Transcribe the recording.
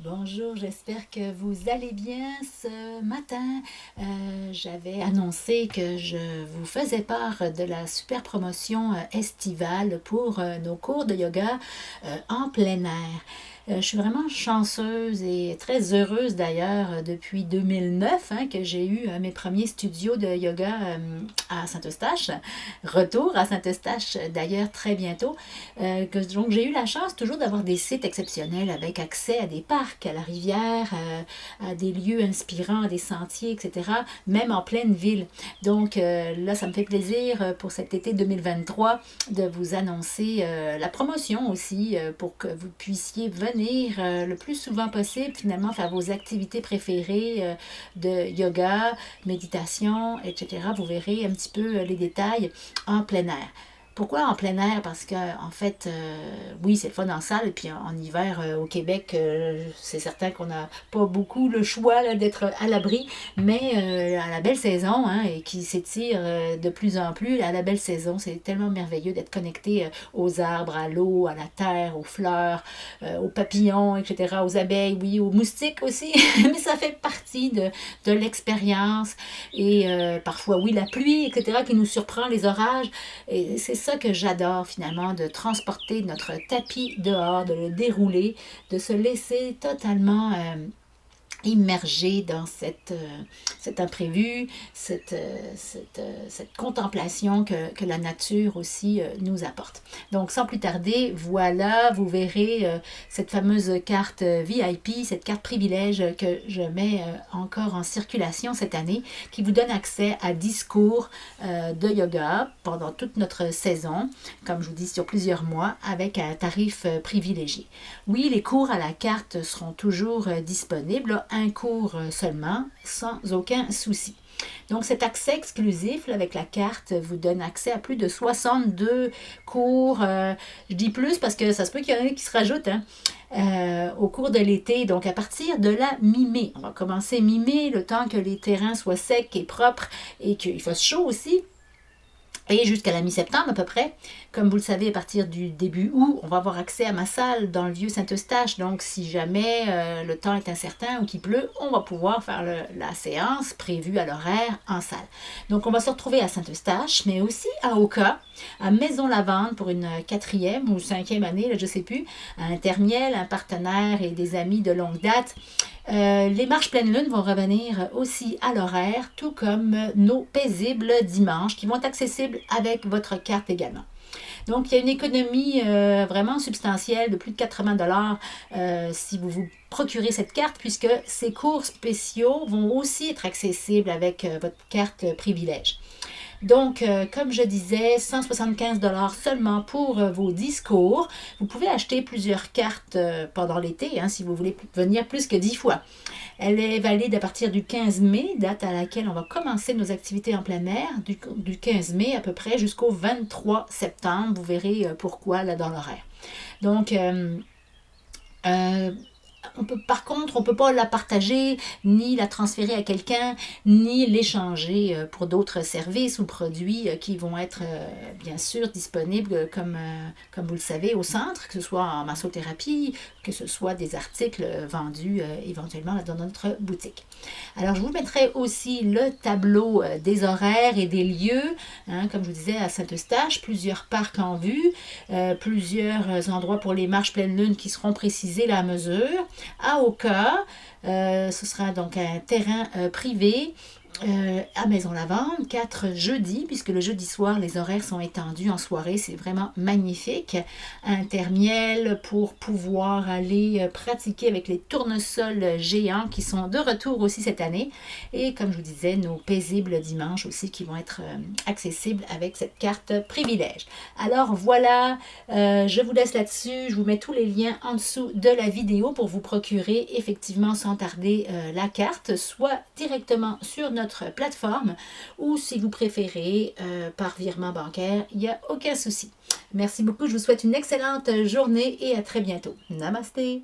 Bonjour, j'espère que vous allez bien ce matin. J'avais annoncé que je vous faisais part de la super promotion estivale pour nos cours de yoga en plein air. Je suis vraiment chanceuse et très heureuse d'ailleurs depuis 2009 que j'ai eu mes premiers studios de yoga à Saint-Eustache. Retour à Saint-Eustache d'ailleurs très bientôt. Donc j'ai eu la chance toujours d'avoir des sites exceptionnels avec accès à des parcs, à la rivière, à des lieux inspirants, à des sentiers, etc., même en pleine ville. Donc là, ça me fait plaisir pour cet été 2023 de vous annoncer la promotion aussi pour que vous puissiez venir le plus souvent possible finalement faire vos activités préférées de yoga, méditation, etc. Vous verrez un petit peu les détails en plein air. Pourquoi en plein air? Parce que en fait, oui, c'est le fun en salle, et puis en hiver au Québec, c'est certain qu'on n'a pas beaucoup le choix là, d'être à l'abri, mais à la belle saison, et qui s'étire de plus en plus, à la belle saison, c'est tellement merveilleux d'être connecté aux arbres, à l'eau, à la terre, aux fleurs, aux papillons, etc., aux abeilles, oui, aux moustiques aussi, mais ça fait partie de l'expérience, et parfois, oui, la pluie, etc., qui nous surprend, les orages, et c'est ça que j'adore finalement, de transporter notre tapis dehors, de le dérouler, de se laisser totalement immergé dans cet imprévu, cette contemplation que la nature aussi nous apporte. Donc sans plus tarder, voilà, vous verrez cette fameuse carte VIP, cette carte privilège que je mets encore en circulation cette année, qui vous donne accès à 10 cours de yoga pendant toute notre saison, comme je vous dis, sur plusieurs mois, avec un tarif privilégié. Oui, les cours à la carte seront toujours disponibles, un cours seulement, sans aucun souci. Donc cet accès exclusif là, avec la carte vous donne accès à plus de 62 cours. Je dis plus parce que ça se peut qu'il y en ait qui se rajoutent au cours de l'été. Donc à partir de la mi-mai, on va commencer mi-mai, le temps que les terrains soient secs et propres et qu'il fasse chaud aussi. Et jusqu'à la mi-septembre à peu près. Comme vous le savez, à partir du début août, on va avoir accès à ma salle dans le vieux Saint-Eustache. Donc, si jamais le temps est incertain ou qu'il pleut, on va pouvoir faire la séance prévue à l'horaire en salle. Donc, on va se retrouver à Saint-Eustache, mais aussi à Oka, à Maison-Lavande pour une quatrième ou cinquième année, là, je ne sais plus, à Intermiel, un partenaire et des amis de longue date. Les marches pleine lune vont revenir aussi à l'horaire, tout comme nos paisibles dimanches qui vont être accessibles avec votre carte également. Donc, il y a une économie vraiment substantielle de plus de 80 si vous vous procurez cette carte, puisque ces cours spéciaux vont aussi être accessibles avec votre carte privilège. Donc, comme je disais, 175 seulement pour vos 10 cours. Vous pouvez acheter plusieurs cartes pendant l'été si vous voulez venir plus que 10 fois. Elle est valide à partir du 15 mai, date à laquelle on va commencer nos activités en plein air, du 15 mai à peu près jusqu'au 23 septembre. Vous verrez pourquoi là dans l'horaire. Donc, par contre, on ne peut pas la partager, ni la transférer à quelqu'un, ni l'échanger pour d'autres services ou produits qui vont être bien sûr disponibles comme vous le savez au centre, que ce soit en massothérapie, que ce soit des articles vendus éventuellement dans notre boutique. Alors, je vous mettrai aussi le tableau des horaires et des lieux, comme je vous disais, à Saint-Eustache, plusieurs parcs en vue, plusieurs endroits pour les marches pleine lune qui seront précisés là à mesure. À Oka, ce sera donc un terrain privé à Maison-Lavande, 4 jeudis, puisque le jeudi soir, les horaires sont étendus en soirée. C'est vraiment magnifique. Intermiel pour pouvoir aller pratiquer avec les tournesols géants qui sont de retour aussi cette année. Et comme je vous disais, nos paisibles dimanches aussi qui vont être accessibles avec cette carte privilège. Alors voilà, je vous laisse là-dessus. Je vous mets tous les liens en dessous de la vidéo pour vous procurer effectivement sans tarder la carte, soit directement sur notre plateforme ou si vous préférez par virement bancaire, il n'y a aucun souci. Merci beaucoup, je vous souhaite une excellente journée et à très bientôt. Namasté!